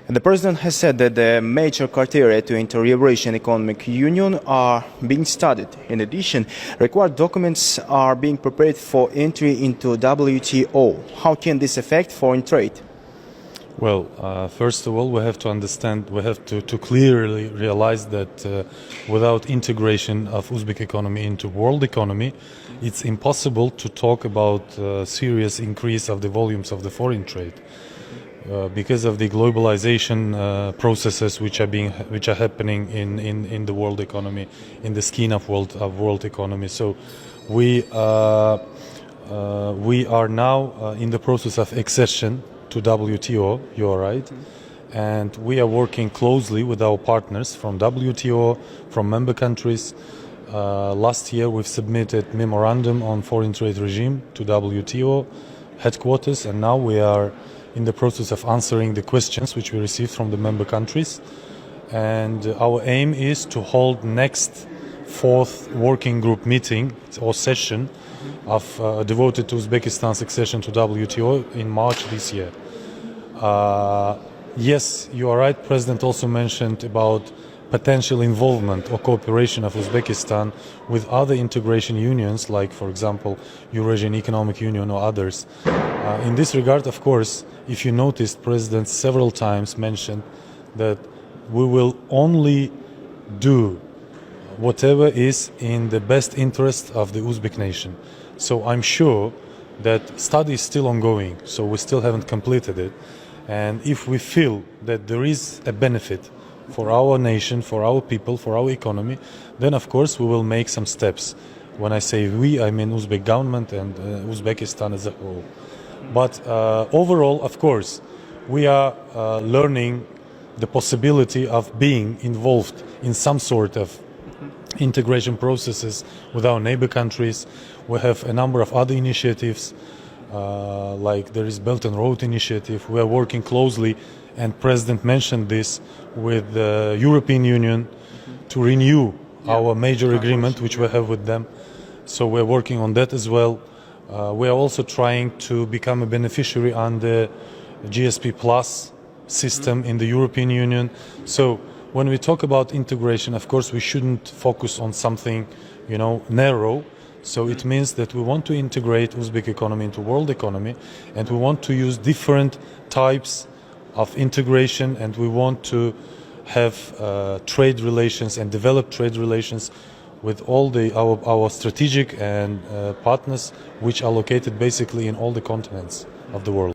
And the President has said that the major criteria to enter Eurasian Economic Union are being studied. In addition, required documents are being prepared for entry into WTO. How can this affect foreign trade? Well, first of all, we have to understand, we have to clearly realize that without integration of Uzbek economy into world economy, it's impossible to talk about serious increase of the volumes of the foreign trade. Because of the globalization processes which are happening in the world economy, in the scheme of world economy. So we are now in the process of accession to WTO. You are right, and we are working closely with our partners from WTO, from member countries. Last year we've submitted memorandum on foreign trade regime to WTO headquarters, and now we are in the process of answering the questions which we received from the member countries. And our aim is to hold next fourth working group meeting or session of devoted to Uzbekistan's accession to WTO in March this year. Yes, you are right. President also mentioned about potential involvement or cooperation of Uzbekistan with other integration unions, like, for example, Eurasian Economic Union or others. In this regard, of course, if you noticed, President several times mentioned that we will only do whatever is in the best interest of the Uzbek nation. So I'm sure that study is still ongoing, so we still haven't completed it. And if we feel that there is a benefit for our nation, for our people, for our economy, then of course we will make some steps. When I say we, I mean Uzbek government and Uzbekistan as a whole. But overall, of course, we are learning the possibility of being involved in some sort of integration processes with our neighbor countries. We have a number of other initiatives, like there is Belt and Road Initiative. We are working closely, and President mentioned this, with the European Union to renew our major agreement which we have with them. So we're working on that as well. We are also trying to become a beneficiary on the GSP Plus system in the European Union. So when we talk about integration, of course, we shouldn't focus on something, narrow. So it means that we want to integrate Uzbek economy into world economy, and we want to use different types of integration, and we want to have trade relations and develop trade relations with all our strategic and partners which are located basically in all the continents of the world.